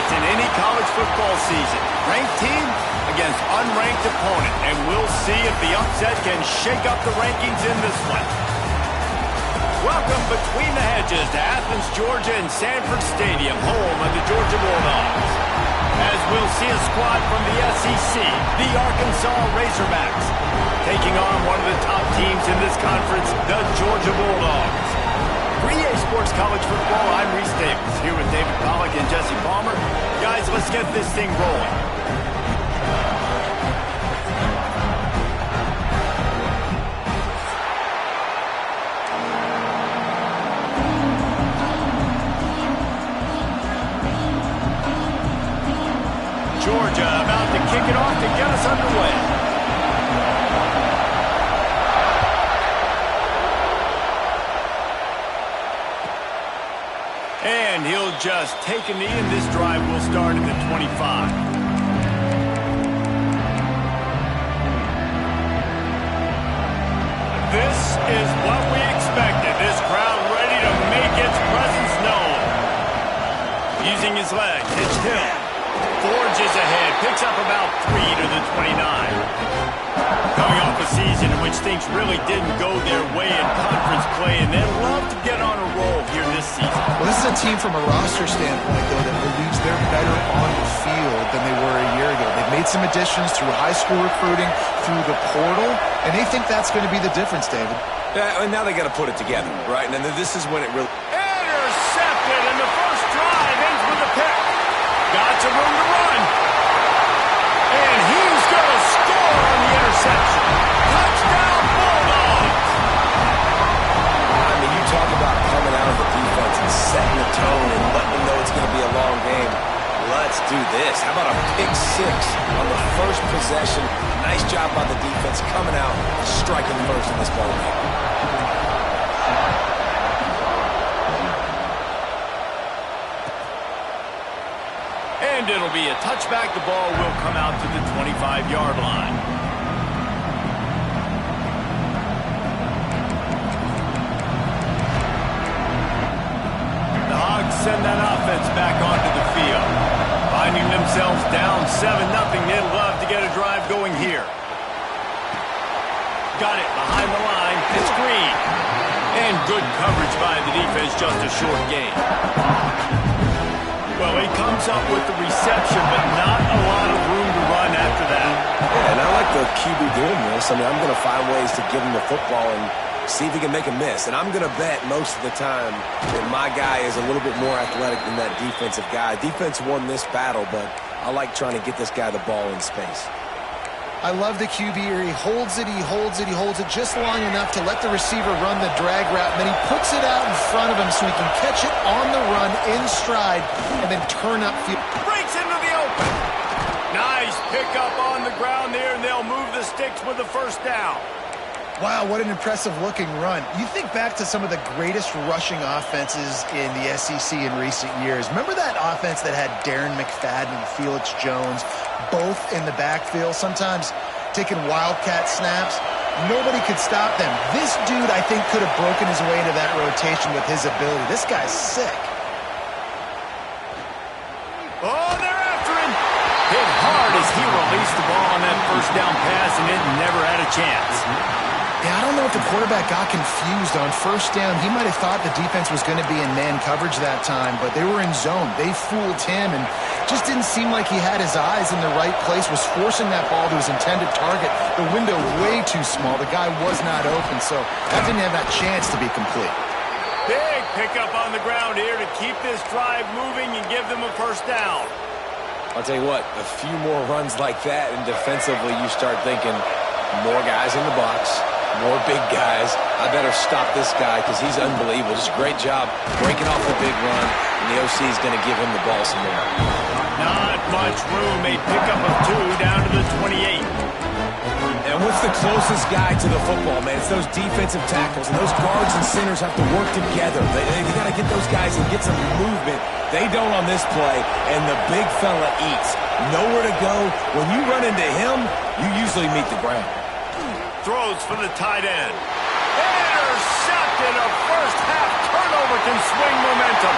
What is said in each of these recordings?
in any college football season. Ranked team against unranked opponent, and we'll see if the upset can shake up the rankings in this one. Welcome between the hedges to Athens, Georgia and Sanford Stadium, home of the Georgia Bulldogs. As we'll see a squad from the SEC, the Arkansas Razorbacks, taking on one of the top teams in this conference, the Georgia Bulldogs. For EA Sports College Football, I'm Reese Davis, here with David Pollack and Jesse Palmer. Guys, let's get this thing rolling. Georgia about to kick it off to get us underway. And he'll just take a knee, and this drive will start at the 25. This is what we expected. This crowd ready to make its presence known. Using his legs, it's Hill. Forges ahead, picks up about 3 to the 29. Coming off a season in which things really didn't go their way in conference play, and they'd love to get on a roll here this season. Well, this is a team from a roster standpoint, though, that believes they're better on the field than they were a year ago. They've made some additions through high school recruiting, through the portal, and they think that's going to be the difference, David. Yeah, and now they got to put it together, right? And then this is when it really... Intercepted, and the first drive ends with a pick. Got some room to run. And he's going to score on the interception. Touchdown, Bulldogs! I mean, you talk about coming out of the defense and setting the tone and letting them know it's going to be a long game. Let's do this. How about a pick six on the first possession? Nice job by the defense coming out, striking first in this ball game. And it'll be a touchback. The ball will come out to the 25-yard line. The Hogs send that offense back onto the field. Finding themselves down 7-0. They'd love to get a drive going here. Got it behind the line. It's Green. And good coverage by the defense, just a short gain. Well, he comes up with the reception, but not a lot of room to run after that. Yeah, and I like the QB doing this. I mean, I'm going to find ways to give him the football and see if he can make a miss. And I'm going to bet most of the time that my guy is a little bit more athletic than that defensive guy. Defense won this battle, but I like trying to get this guy the ball in space. I love the QB here. He holds it just long enough to let the receiver run the drag route, and then he puts it out in front of him so he can catch it on the run in stride and then turn upfield. Breaks into the open. Nice pickup on the ground there, and they'll move the sticks with the first down. Wow, what an impressive-looking run. You think back to some of the greatest rushing offenses in the SEC in recent years. Remember that offense that had Darren McFadden and Felix Jones both in the backfield, sometimes taking wildcat snaps? Nobody could stop them. This dude, I think, could have broken his way into that rotation with his ability. This guy's sick. Oh, they're after him. Hit hard as he released the ball on that first down pass, and it never had a chance. Yeah, I don't know if the quarterback got confused on first down. He might have thought the defense was going to be in man coverage that time, but they were in zone. They fooled him and just didn't seem like he had his eyes in the right place, was forcing that ball to his intended target. The window way too small. The guy was not open, so that didn't have that chance to be complete. Big pickup on the ground here to keep this drive moving and give them a first down. I'll tell you what, a few more runs like that, and defensively you start thinking more guys in the box. More big guys. I better stop this guy because he's unbelievable. Just a great job breaking off the big run, and the OC is going to give him the ball some more. Not much room. A pickup of 2 down to the 28. And what's the closest guy to the football, man? It's those defensive tackles, and those guards and centers have to work together. They got to get those guys and get some movement. They don't on this play, and the big fella eats. Nowhere to go. When you run into him, you usually meet the ground. Throws for the tight end. Intercepted. A first half turnover can swing momentum.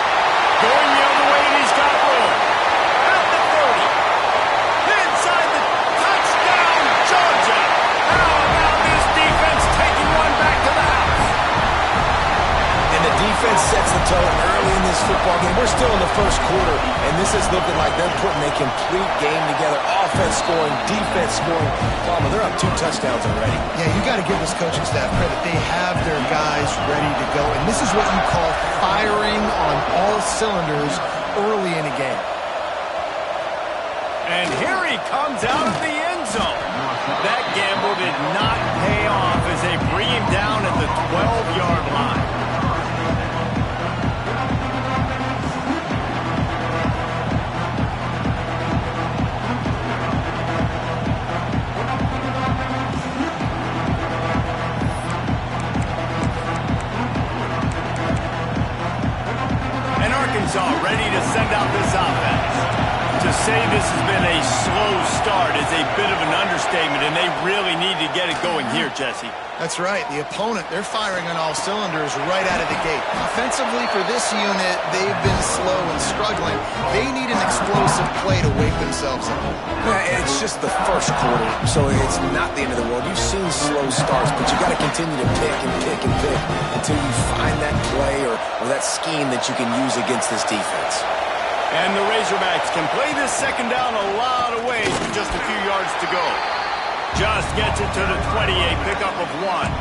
Going the other way, and he's got room. this football game. We're still in the first quarter, and this is looking like they're putting a complete game together. Offense scoring, defense scoring. Palmer, they're up 2 touchdowns already. Yeah, you got to give this coaching staff credit. They have their guys ready to go, and this is what you call firing on all cylinders early in a game. And here he comes out of the end zone. That gamble did not pay off as they bring him down at the 12-yard line. And Arkansas ready to send out this offense. To say this has been a slow start is a bit of an understatement, and they really need to get it going here, Jesse. That's right. The opponent, they're firing on all cylinders right out of the gate. Offensively, for this unit, they've been slow and struggling. They need an explosive play to wake themselves up. Yeah, it's just the first quarter, so it's not the end of the world. You've seen slow starts, but you got to continue to pick and pick and pick until you find that play or that scheme that you can use against this defense. And the Razorbacks can play this second down a lot of ways with just a few yards to go. Just gets it to the 28, pickup of 1.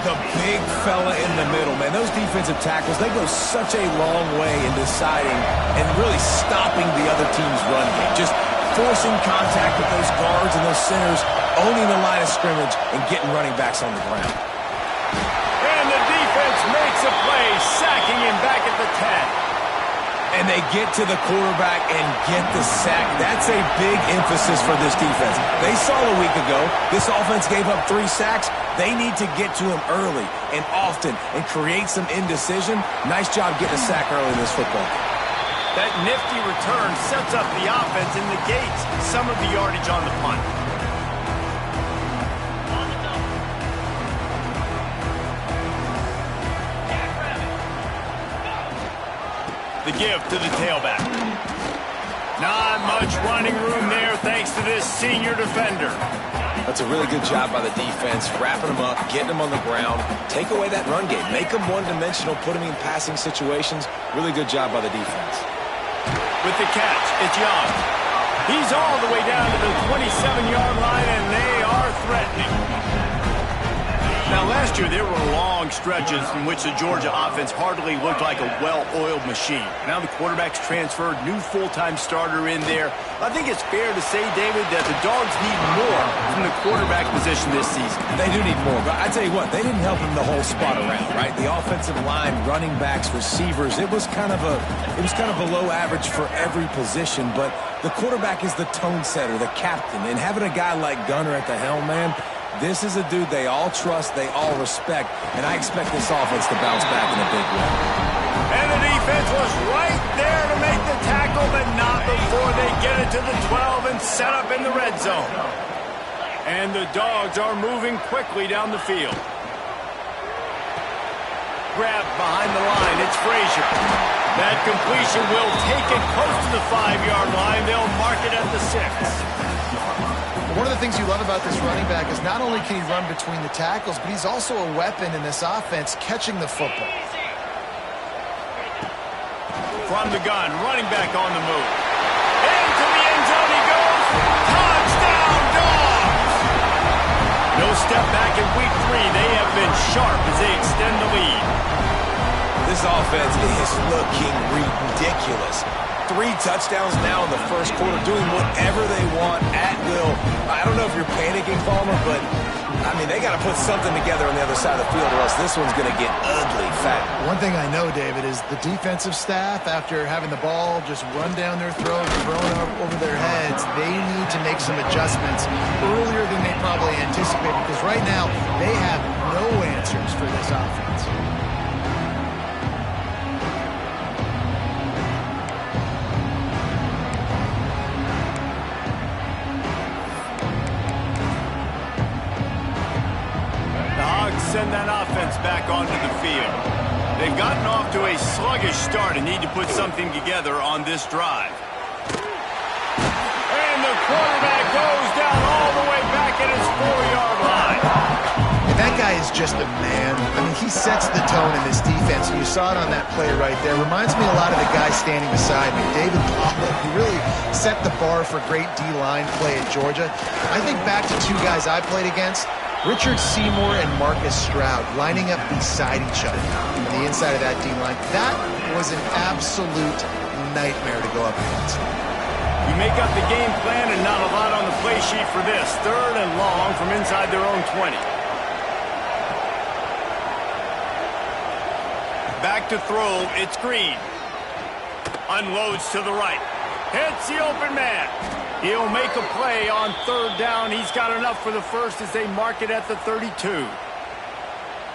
The big fella in the middle, man. Those defensive tackles, they go such a long way in deciding and really stopping the other team's run game. Just forcing contact with those guards and those centers, owning the line of scrimmage, and getting running backs on the ground. And the defense makes a play, sacking him back at the 10. And they get to the quarterback and get the sack. That's a big emphasis for this defense. They saw a week ago, this offense gave up 3 sacks. They need to get to him early and often and create some indecision. Nice job getting a sack early in this football game. That nifty return sets up the offense and negates some of the yardage on the punt. The give to the tailback. Not much running room there thanks to this senior defender. That's a really good job by the defense, wrapping them up, getting them on the ground, take away that run game, make them one-dimensional, put them in passing situations. Really good job by the defense. With the catch, it's Young. He's all the way down to the 27-yard line, and they are threatening. Now, last year, there were long stretches in which the Georgia offense hardly looked like a well-oiled machine. Now the quarterback's transferred, new full-time starter in there. I think it's fair to say, David, that the Dogs need more from the quarterback position this season. They do need more, but I tell you what, they didn't help him the whole spot around, right? The offensive line, running backs, receivers, it was kind of below average for every position, but the quarterback is the tone setter, the captain, and having a guy like Gunner at the helm, man, this is a dude they all trust, they all respect, and I expect this offense to bounce back in a big way. And the defense was right there to make the tackle, but not before they get it to the 12 and set up in the red zone. And the Dogs are moving quickly down the field. Grabbed behind the line, it's Frazier. That completion will take it close to the 5-yard line. They'll mark it at the 6. One of the things you love about this running back is not only can he run between the tackles, but he's also a weapon in this offense catching the football. From the gun, running back on the move. Into the end zone he goes. Touchdown, Dogs! No step back in week 3. They have been sharp as they extend the lead. This offense is looking ridiculous. 3 touchdowns now in the first quarter, doing whatever they want at will. I don't know if you're panicking, Palmer, but, I mean, they got to put something together on the other side of the field or else this one's going to get ugly fast. One thing I know, David, is the defensive staff, after having the ball just run down their throat, thrown over their heads, they need to make some adjustments earlier than they probably anticipate, because right now they have no answers for this offense. Send that offense back onto the field. They've gotten off to a sluggish start and need to put something together on this drive. And the quarterback goes down all the way back at his 4-yard line. That guy is just a man. I mean, he sets the tone in this defense, and you saw it on that play right there. Reminds me a lot of the guy standing beside me, David Pollack, who really set the bar for great D-line play at Georgia. I think back to two guys I played against, Richard Seymour and Marcus Stroud, lining up beside each other on the inside of that D-line. That was an absolute nightmare to go up against. You make up the game plan and not a lot on the play sheet for this. 3rd and long from inside their own 20. Back to throw, it's Green. Unloads to the right. Hits the open man. He'll make a play on 3rd down. He's got enough for the first as they mark it at the 32.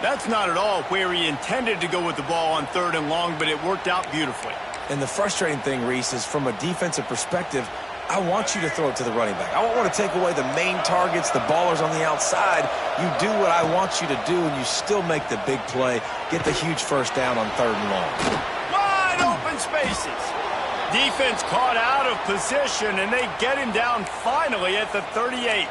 That's not at all where he intended to go with the ball on 3rd and long, but it worked out beautifully. And the frustrating thing, Reese, is from a defensive perspective, I want you to throw it to the running back. I don't want to take away the main targets, the ballers on the outside. You do what I want you to do, and you still make the big play, get the huge first down on 3rd and long. Wide open spaces. Defense caught out of position, and they get him down finally at the 38.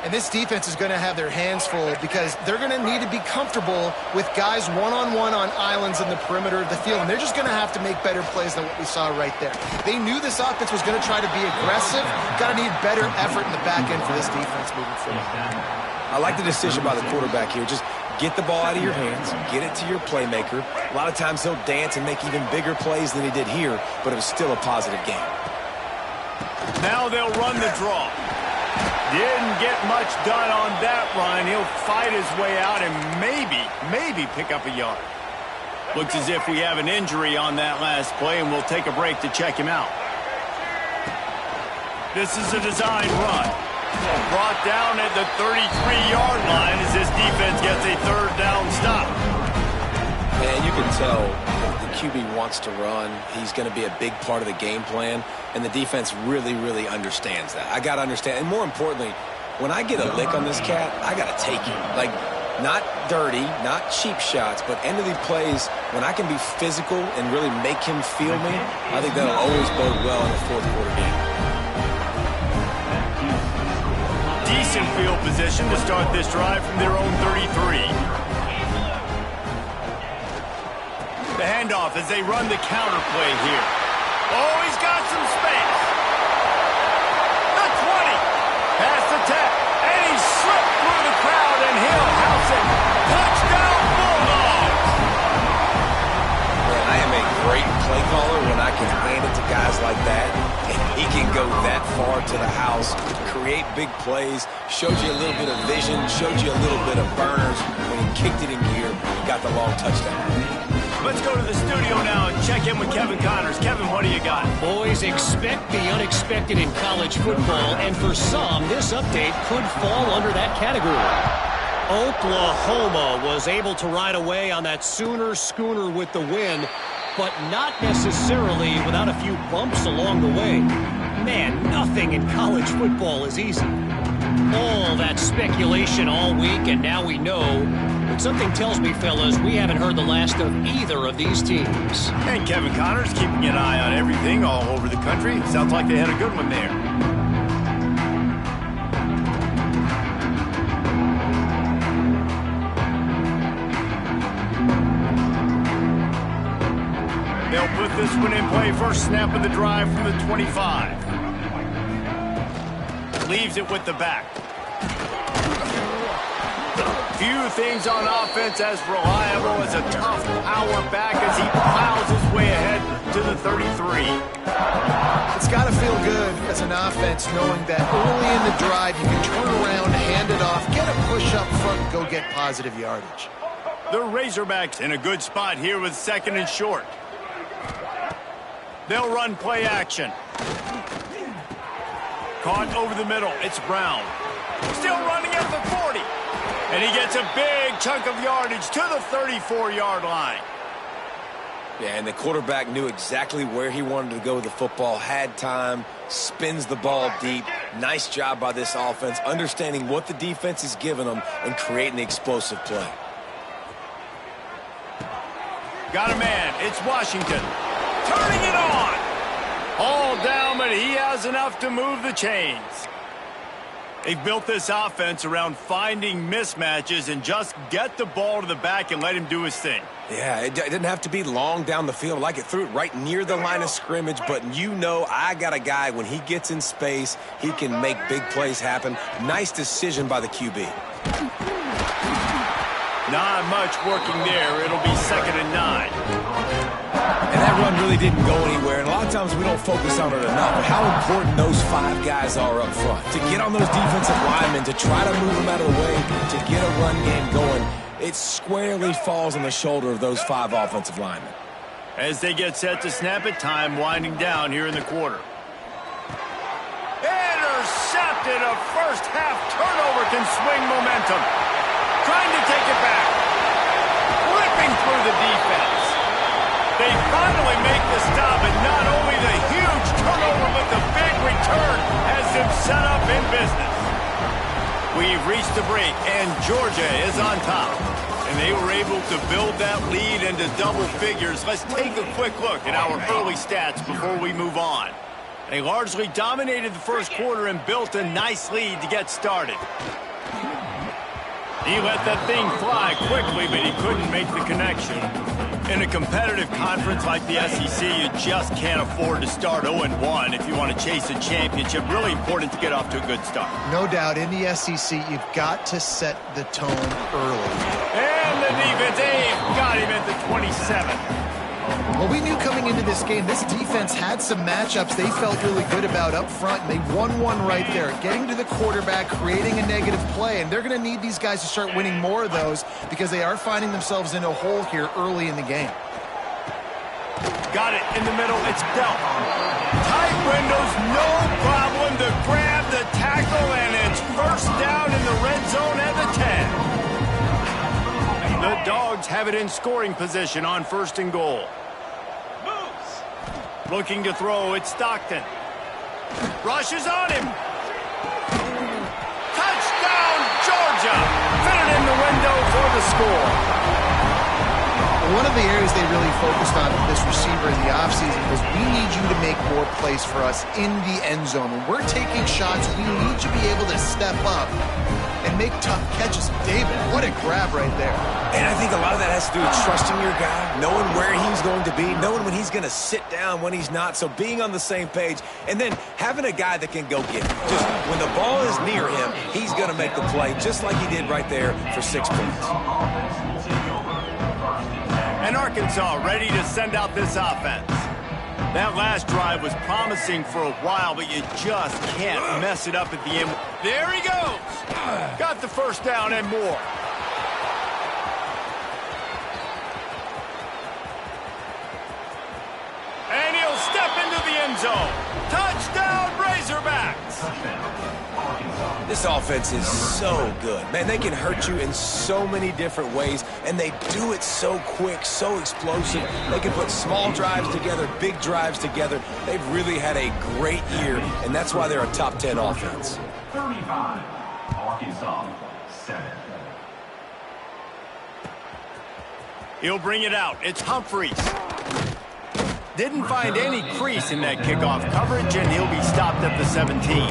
And this defense is going to have their hands full because they're going to need to be comfortable with guys one-on-one on islands in the perimeter of the field. And they're just going to have to make better plays than what we saw right there. They knew this offense was going to try to be aggressive. Got to need better effort in the back end for this defense moving forward. I like the decision by the quarterback here. Just get the ball out of your hands, get it to your playmaker. A lot of times he'll dance and make even bigger plays than he did here, but it was still a positive game. Now they'll run the draw. Didn't get much done on that run. He'll fight his way out and maybe pick up a yard. Looks as if we have an injury on that last play, and we'll take a break to check him out. This is a design run. Brought down at the 33-yard line as this defense gets a 3rd down stop. Man, you can tell the QB wants to run. He's going to be a big part of the game plan, and the defense really, really understands that. I got to understand, and more importantly, when I get a lick on this cat, I got to take it. Like, not dirty, not cheap shots, but end of the plays, when I can be physical and really make him feel me, I think that'll always bode well in a 4th quarter game. Decent field position to start this drive from their own 33. The handoff as they run the counter play here. Oh, he's got some space. The 20. Past the 10. And he slipped through the crowd, and he'll house it. Touchdown, Bulldogs. Man, I am a great play caller when I can hand it to guys like that. And he can go that far to the house, create big plays, showed you a little bit of vision, showed you a little bit of burners. When he kicked it in gear, he got the long touchdown. Let's go to the studio now and check in with Kevin Connors. Kevin, what do you got? Boys, expect the unexpected in college football, and for some, this update could fall under that category. Oklahoma was able to ride away on that Sooner schooner with the win, but not necessarily without a few bumps along the way. Man, nothing in college football is easy. All that speculation all week, and now we know. But something tells me, fellas, we haven't heard the last of either of these teams. And Kevin Connors keeping an eye on everything all over the country. Sounds like they had a good one there. They'll put this one in play. First snap of the drive from the 25. Leaves it with the back. Few things on offense as reliable as a tough power back as he plows his way ahead to the 33. It's got to feel good as an offense knowing that early in the drive you can turn around, hand it off, get a push up front, and go get positive yardage. The Razorbacks in a good spot here with 2nd and short. They'll run play action. Caught over the middle. It's Brown. Still running at the 40. And he gets a big chunk of yardage to the 34-yard line. Yeah, and the quarterback knew exactly where he wanted to go with the football, had time, spins the ball deep. Nice job by this offense, understanding what the defense is giving them and creating the explosive play. Got a man. It's Washington. Turning it on. All down, but he has enough to move the chains. They've built this offense around finding mismatches and just get the ball to the back and let him do his thing. Yeah, it didn't have to be long down the field. Like it threw it right near the line of scrimmage, but you know I got a guy, when he gets in space, he can make big plays happen. Nice decision by the QB. Not much working there. It'll be 2nd and 9. And that run really didn't go anywhere, and a lot of times we don't focus on it enough, but how important those 5 guys are up front. To get on those defensive linemen, to try to move them out of the way, to get a run game going, it squarely falls on the shoulder of those 5 offensive linemen. As they get set to snap it, time winding down here in the quarter. Intercepted. A first-half turnover can swing momentum. Trying to take it back. Flipping through the defense. They finally make the stop, and not only the huge turnover, but the big return has them set up in business. We've reached the break, and Georgia is on top. And they were able to build that lead into double figures. Let's take a quick look at our early stats before we move on. They largely dominated the first quarter and built a nice lead to get started. He let that thing fly quickly, but he couldn't make the connection. In a competitive conference like the SEC, you just can't afford to start 0-1 if you want to chase a championship. Really important to get off to a good start. No doubt, in the SEC, you've got to set the tone early. And the defense, got him at the 27. Well, we knew coming into this game, this defense had some matchups they felt really good about up front, and they won one right there, getting to the quarterback, creating a negative play, and they're going to need these guys to start winning more of those because they are finding themselves in a hole here early in the game. Got it in the middle. It's dealt. Tight windows, no problem to grab the tackle, and it's first down in the red zone at the 10. The Dogs have it in scoring position on 1st and goal. Looking to throw, it's Stockton. Rushes on him. Touchdown, Georgia! Fit it in the window for the score. One of the areas they really focused on with this receiver in the offseason was, we need you to make more plays for us in the end zone. When we're taking shots, we need you to be able to step up and make tough catches. David, what a grab right there. And I think a lot of that has to do with trusting your guy, knowing where he's going to be, knowing when he's going to sit down, when he's not, so being on the same page, and then having a guy that can go get it. Just when the ball is near him, he's going to make the play, just like he did right there for 6 points. And Arkansas ready to send out this offense. That last drive was promising for a while, but you just can't mess it up at the end. There he goes. Got the first down and more. And he'll step into the end zone. Touchdown, Razorbacks. This offense is so good. Man, they can hurt you in so many different ways, and they do it so quick, so explosive. They can put small drives together, big drives together. They've really had a great year, and that's why they're a top 10 offense. 35, Arkansas, 7. He'll bring it out. It's Humphreys. Didn't find any crease in that kickoff coverage, and he'll be stopped at the 17.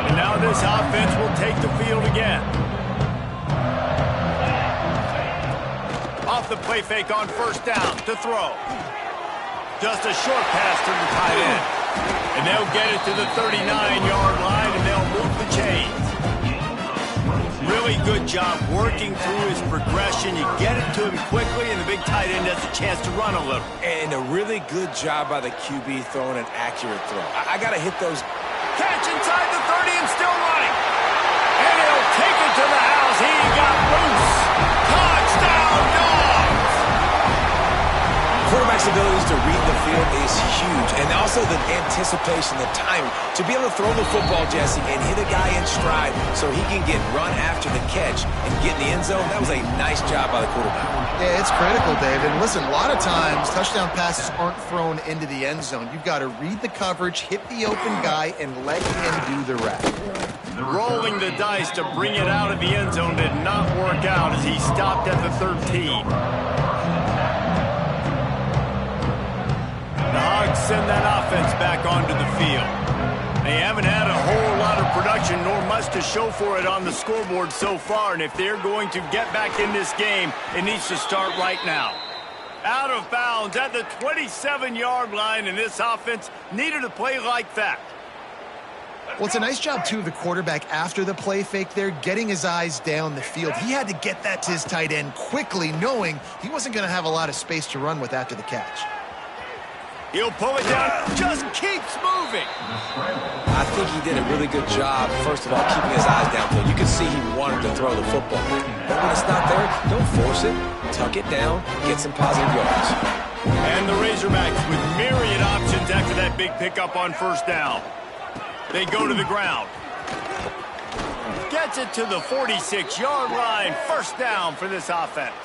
And now this offense will take the field again. Off the play fake on first down to throw. Just a short pass to the tight end. And they'll get it to the 39-yard line, and they'll move the chains. Really good job working through his progression. You get it to him quickly, and the big tight end has a chance to run a little. And a really good job by the QB throwing an accurate throw. I got to hit those. Catch inside the 30 and still running. And he'll take it to the house. He got loose. Touchdown, Dogs! Quarterback's abilities to read the field is huge. And also the anticipation, the timing. To be able to throw the football, Jesse, and hit a guy in stride so he can get run after the catch and get in the end zone, that was a nice job by the quarterback. Yeah, it's critical, David. And listen, a lot of times touchdown passes aren't thrown into the end zone. You've got to read the coverage, hit the open guy, and let him do the rest. Rolling the dice to bring it out of the end zone did not work out as he stopped at the 13. The Hogs send that offense back onto the field. They haven't had a whole lot of production, nor much to show for it on the scoreboard so far. And if they're going to get back in this game, it needs to start right now. Out of bounds at the 27-yard line, and this offense needed a play like that. Well, it's a nice job, too, of the quarterback after the play fake there, getting his eyes down the field. He had to get that to his tight end quickly, knowing he wasn't going to have a lot of space to run with after the catch. He'll pull it down, just keeps moving. I think he did a really good job, first of all, keeping his eyes downfield. You could see he wanted to throw the football. But when it's not there, don't force it. Tuck it down, get some positive yards. And the Razorbacks with myriad options after that big pickup on first down. They go to the ground. Gets it to the 46-yard line. First down for this offense.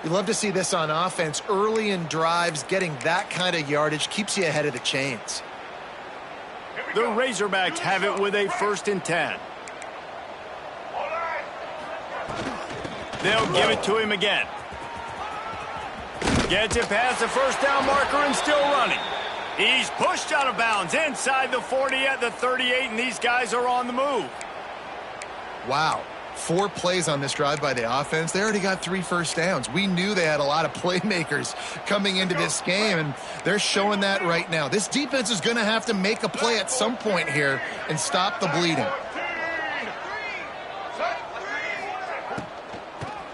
You love to see this on offense. Early in drives, getting that kind of yardage keeps you ahead of the chains. The Razorbacks have it with a 1st and 10. They'll give it to him again. Gets it past the first down marker and still running. He's pushed out of bounds inside the 40 at the 38, and these guys are on the move. Wow. 4 plays on this drive by the offense. They already got 3 first downs. We knew they had a lot of playmakers coming into this game, and they're showing that right now. This defense is going to have to make a play at some point here and stop the bleeding.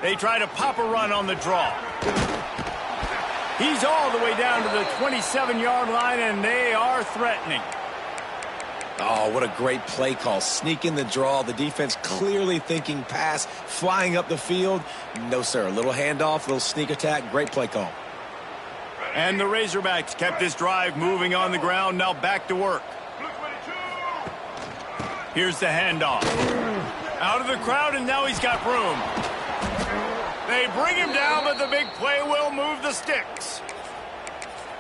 They try to pop a run on the draw. He's all the way down to the 27-yard line, and they are threatening. Oh, what a great play call. Sneaking the draw. The defense clearly thinking pass, flying up the field. No, sir. A little handoff, a little sneak attack. Great play call. And the Razorbacks kept this drive moving on the ground. Now back to work. Here's the handoff. Out of the crowd, and now he's got room. They bring him down, but the big play will move the sticks.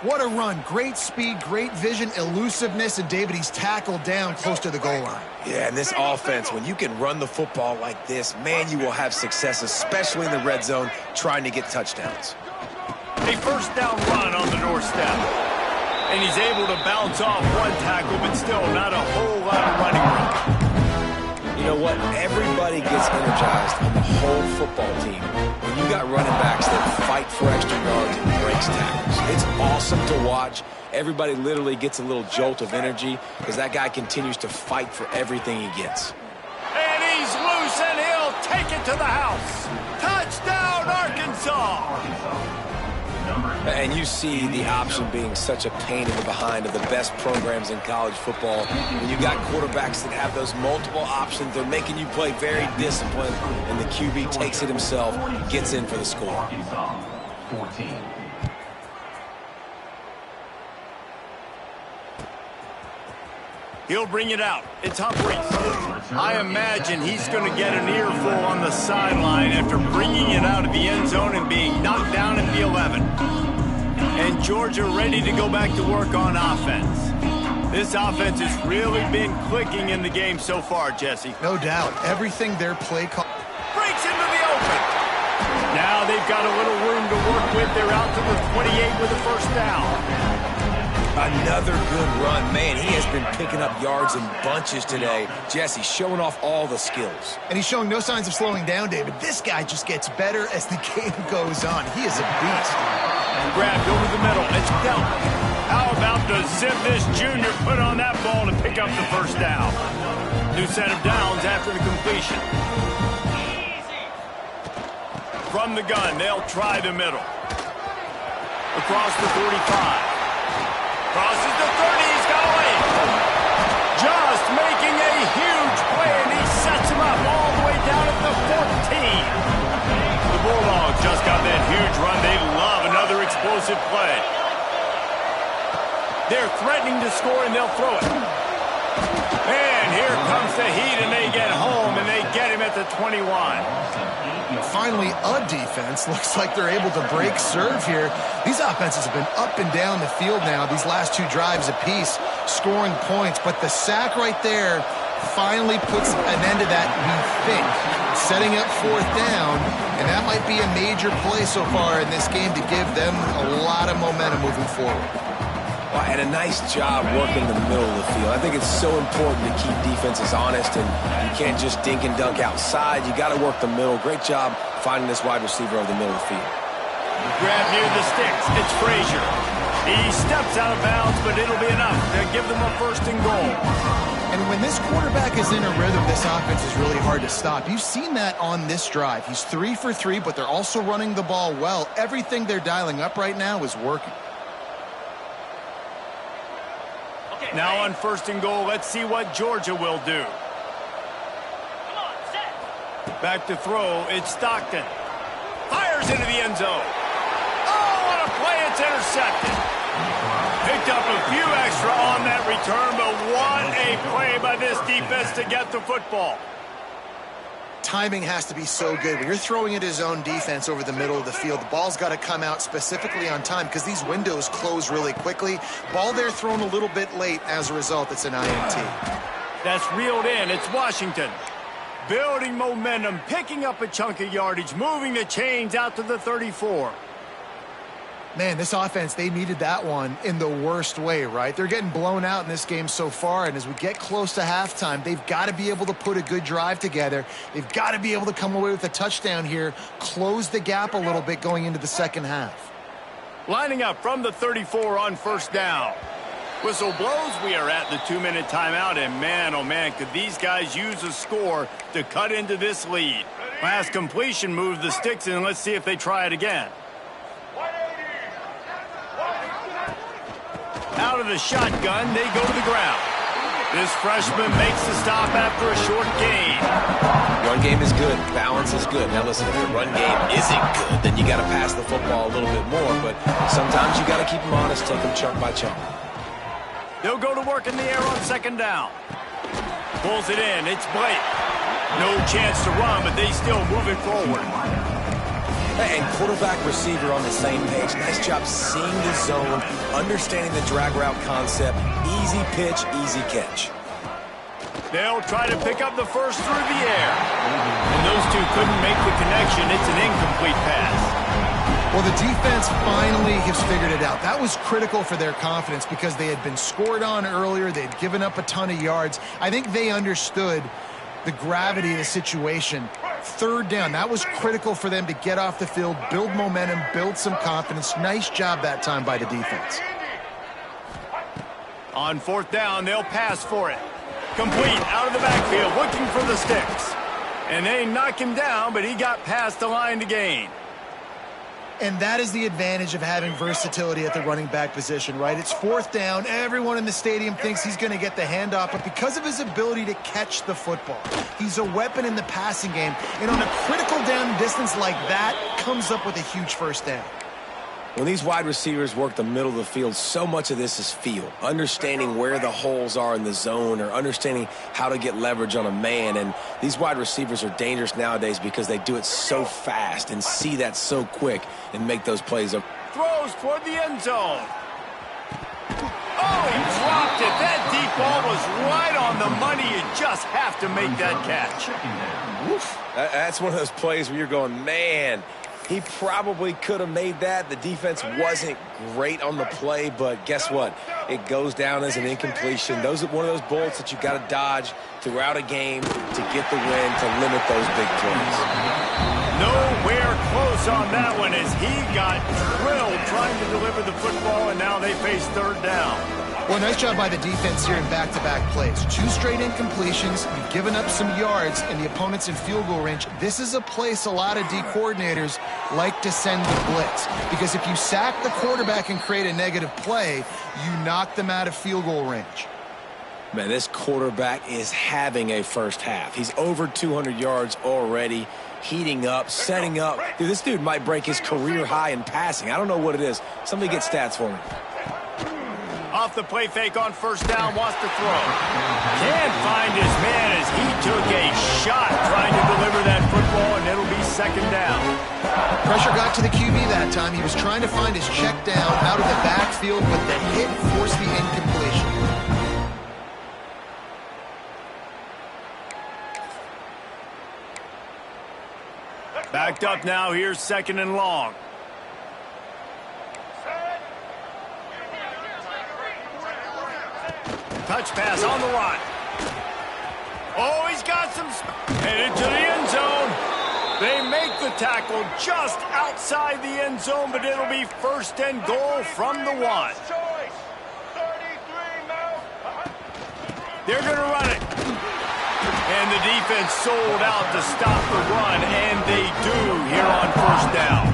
What a run. Great speed, great vision, elusiveness, and David, he's tackled down close to the goal line. Yeah, and this offense, when you can run the football like this, man, you will have success, especially in the red zone, trying to get touchdowns. A first down run on the doorstep. And he's able to bounce off one tackle, but still not a whole lot of running room. You know what? Everybody gets energized on the whole football team when you got running backs that fight for extra yards and breaks tackles. It's awesome to watch. Everybody literally gets a little jolt of energy because that guy continues to fight for everything he gets. And he's loose, and he'll take it to the house. Touchdown, Arkansas! And you see the option being such a pain in the behind of the best programs in college football. When you got quarterbacks that have those multiple options, they're making you play very disciplined, and the QB takes it himself, gets in for the score. 14. He'll bring it out. It's Humphries. I imagine he's going to get an earful on the sideline after bringing it out of the end zone and being knocked down at the 11. And Georgia ready to go back to work on offense. This offense has really been clicking in the game so far, Jesse. No doubt. Everything their play call. Breaks into the open. Now they've got a little room to work with. They're out to the 28 with a first down. Another good run. Man, he has been picking up yards in bunches today. Jesse showing off all the skills. And he's showing no signs of slowing down, David. This guy just gets better as the game goes on. He is a beast. Grabbed over the middle. It's down. How about the zip this junior put on that ball to pick up the first down? New set of downs after the completion. From the gun, they'll try the middle. Across the 45. Crosses the 30, he's got away. Just making a huge play, and he sets him up all the way down at the 14. The Bulldogs just got that huge run. They love another explosive play. They're threatening to score, and they'll throw it. And here comes the heat, and they get home, and they get him at the 21. Finally, a defense. Looks like they're able to break serve here. These offenses have been up and down the field now, these last 2 drives apiece, scoring points. But the sack right there finally puts an end to that, we think. Setting up 4th down, and that might be a major play so far in this game to give them a lot of momentum moving forward. Well, and a nice job working the middle of the field. I think it's so important to keep defenses honest, and you can't just dink and dunk outside. You got to work the middle. Great job finding this wide receiver over the middle of the field. Grab near the sticks. It's Frazier. He steps out of bounds, but it'll be enough to give them a 1st and goal. And when this quarterback is in a rhythm, this offense is really hard to stop. You've seen that on this drive. He's 3 for 3, but they're also running the ball well. Everything they're dialing up right now is working. Now on 1st and goal, let's see what Georgia will do. Back to throw, it's Stockton. Fires into the end zone. Oh, what a play, it's intercepted. Picked up a few extra on that return, but what a play by this defense to get the football. Timing has to be so good. When you're throwing at his own defense over the middle of the field, the ball's got to come out specifically on time because these windows close really quickly. Ball there thrown a little bit late. As a result, it's an INT. That's reeled in. It's Washington. Building momentum, picking up a chunk of yardage, moving the chains out to the 34. Man, this offense, they needed that one in the worst way, right? They're getting blown out in this game so far, and as we get close to halftime, they've got to be able to put a good drive together. They've got to be able to come away with a touchdown here, close the gap a little bit going into the second half. Lining up from the 34 on 1st down. Whistle blows, we are at the 2-minute timeout, and man, oh man, could these guys use a score to cut into this lead. Last completion moves the sticks, and let's see if they try it again. Out of the shotgun, they go to the ground. This freshman makes the stop after a short gain. Run game is good. Balance is good. Now listen, if the run game isn't good, then you got to pass the football a little bit more, but sometimes you got to keep them honest, take them chunk by chunk. They'll go to work in the air on 2nd down. Pulls it in. It's Blake. No chance to run, but they still move it forward. And quarterback receiver on the same page. Nice job seeing the zone, understanding the drag route concept. Easy pitch, easy catch. They'll try to pick up the first through the air. And those two couldn't make the connection. It's an incomplete pass. Well, the defense finally has figured it out. That was critical for their confidence because they had been scored on earlier. They had given up a ton of yards. I think they understood the gravity of the situation. 3rd down, that was critical for them to get off the field, build momentum, build some confidence. Nice job that time by the defense. On 4th down, they'll pass for it. Complete out of the backfield, looking for the sticks. And they knock him down, but he got past the line to gain. And that is the advantage of having versatility at the running back position, right? It's 4th down. Everyone in the stadium thinks he's going to get the handoff, but because of his ability to catch the football, he's a weapon in the passing game. And on a critical down distance like that, comes up with a huge 1st down. When these wide receivers work the middle of the field, so much of this is feel. Understanding where the holes are in the zone or understanding how to get leverage on a man. And these wide receivers are dangerous nowadays because they do it so fast and see that so quick and make those plays. Throws toward the end zone. Oh, he dropped it. That deep ball was right on the money. You just have to make that catch. Oof. That's one of those plays where you're going, man, he probably could have made that. The defense wasn't great on the play, but guess what? It goes down as an incompletion. Those are one of those bullets that you got to dodge throughout a game to get the win, to limit those big plays. Nowhere close on that one as he got drilled trying to deliver the football, and now they face 3rd down. Well, nice job by the defense here in back-to-back plays. 2 straight incompletions. You've given up some yards, and the opponent's in field goal range. This is a place a lot of D coordinators like to send the blitz, because if you sack the quarterback and create a negative play, you knock them out of field goal range. Man, this quarterback is having a first half. He's over 200 yards already, heating up, setting up. Dude, this dude might break his career high in passing. I don't know what it is. Somebody get stats for me. Off the play fake on 1st down, wants to throw. Can't find his man as he took a shot trying to deliver that football, and it'll be 2nd down. Pressure got to the QB that time. He was trying to find his check down out of the backfield, but the hit forced the incompletion. Backed up now, here's 2nd and long. touch pass on the run. Oh, he's got some... Headed to the end zone. They make the tackle just outside the end zone, but it'll be 1st and goal from the 1. They're going to run it. And the defense sold out to stop the run, and they do here on 1st down.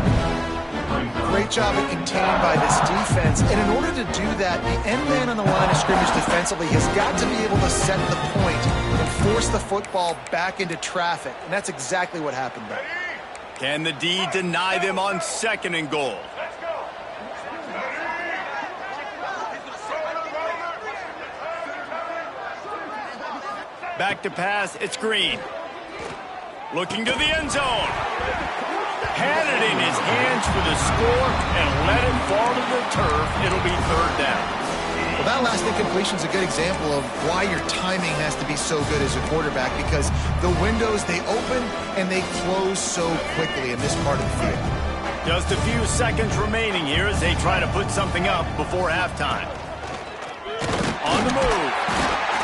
Great job at contained by this defense. And in order to do that, the end man on the line of scrimmage defensively has got to be able to set the point and force the football back into traffic. And that's exactly what happened there. Can the D deny them on 2nd and goal? Back to pass, it's Green. Looking to the end zone. Had it in his hands for the score and let it fall to the turf. It'll be 3rd down. Well, that last incompletion is a good example of why your timing has to be so good as a quarterback, because the windows, they open and they close so quickly in this part of the field. Just a few seconds remaining here as they try to put something up before halftime. On the move.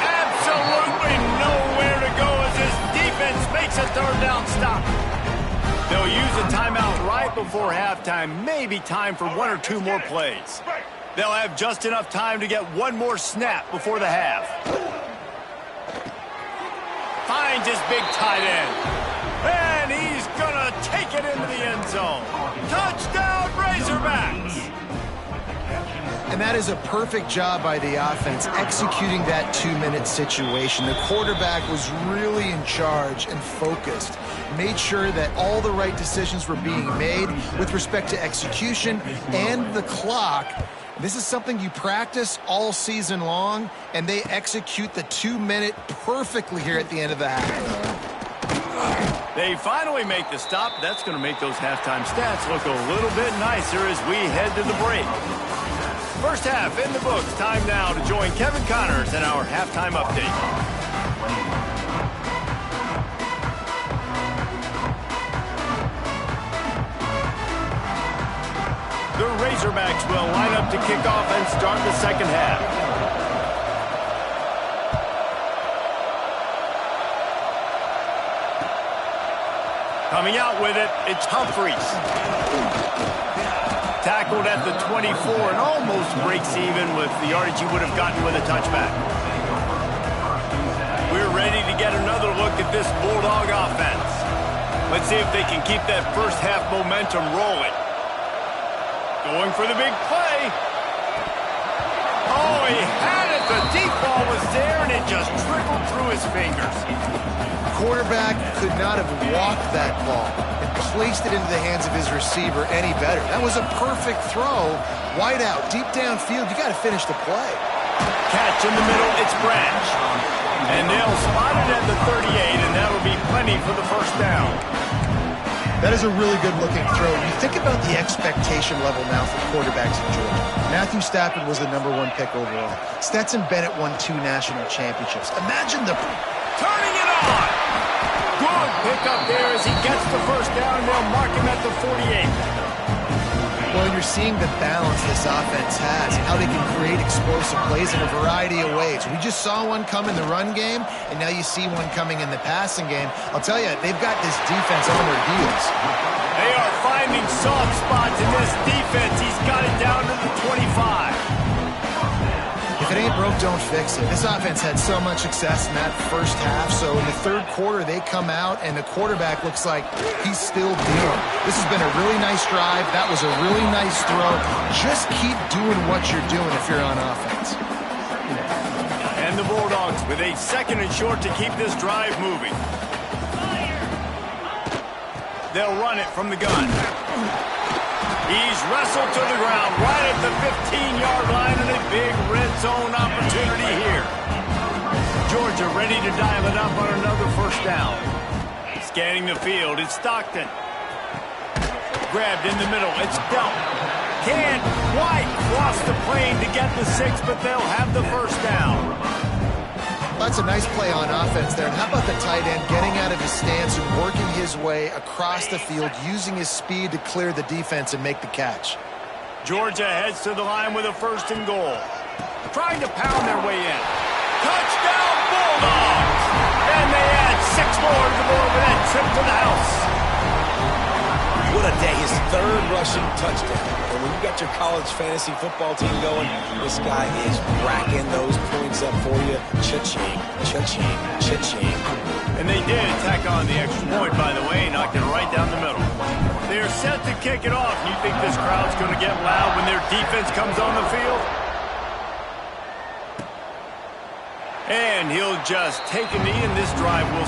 Absolutely nowhere to go as this defense makes a 3rd down stop. They'll use a timeout right before halftime. Maybe time for 1 or 2 more plays. They'll have just enough time to get 1 more snap before the half. Finds his big tight end. And he's going to take it into the end zone. Touchdown, Razorbacks! And that is a perfect job by the offense, executing that 2-minute situation. The quarterback was really in charge and focused. Made sure that all the right decisions were being made with respect to execution and the clock. This is something you practice all season long, and they execute the 2-minute perfectly here at the end of the half. They finally make the stop. That's going to make those halftime stats look a little bit nicer as we head to the break. 1st half in the books. Time now to join Kevin Connors in our halftime update. The Razorbacks will line up to kick off and start the 2nd half. Coming out with it, it's Humphries. Tackled at the 24 and almost breaks even with the yardage he would have gotten with a touchback. We're ready to get another look at this Bulldog offense. Let's see if they can keep that 1st half momentum rolling. Going for the big play. Oh, he had it. The deep ball was there, and it just trickled through his fingers. Quarterback could not have walked that ball and placed it into the hands of his receiver any better. That was a perfect throw. Wide out, deep downfield. You got to finish the play. Catch in the middle, it's Branch. And they'll spot it at the 38, and that'll be plenty for the 1st down. That is a really good-looking throw. You think about the expectation level now for quarterbacks in Georgia. Matthew Stafford was the #1 pick overall. Stetson Bennett won 2 national championships. Imagine the... Turning it on! Good pickup there as he gets the 1st down, and they'll mark him at the 48. Well, you're seeing the balance this offense has and how they can create explosive plays in a variety of ways. We just saw one come in the run game, and now you see one coming in the passing game. I'll tell you, they've got this defense on their heels. They are finding soft spots in this defense. He's got it down to the 25. If it ain't broke, don't fix it. This offense had so much success in that 1st half, so in the 3rd quarter, they come out, and the quarterback looks like he's still dealing. This has been a really nice drive. That was a really nice throw. Just keep doing what you're doing if you're on offense. And the Bulldogs with a 2nd and short to keep this drive moving. They'll run it from the gun. He's wrestled to the ground right at the 15-yard line, and a big red zone opportunity here. Georgia ready to dial it up on another 1st down. Scanning the field, it's Stockton. Grabbed in the middle, it's Delp. Can't quite cross the plane to get the 6, but they'll have the 1st down. That's a nice play on offense there. And how about the tight end getting out of his stance and working his way across the field, using his speed to clear the defense and make the catch. Georgia heads to the line with a 1st and goal. Trying to pound their way in. Touchdown, Bulldogs! And they add 6 more to the board with that trip to the house. What a day. His 3rd rushing touchdown. And when you got your college fantasy football team going, this guy is racking those points up for you. Cha-ching, cha-ching, cha-ching. And they did tack on the extra point, by the way, knocked it right down the middle. They're set to kick it off. You think this crowd's going to get loud when their defense comes on the field? And he'll just take a knee, and this drive will...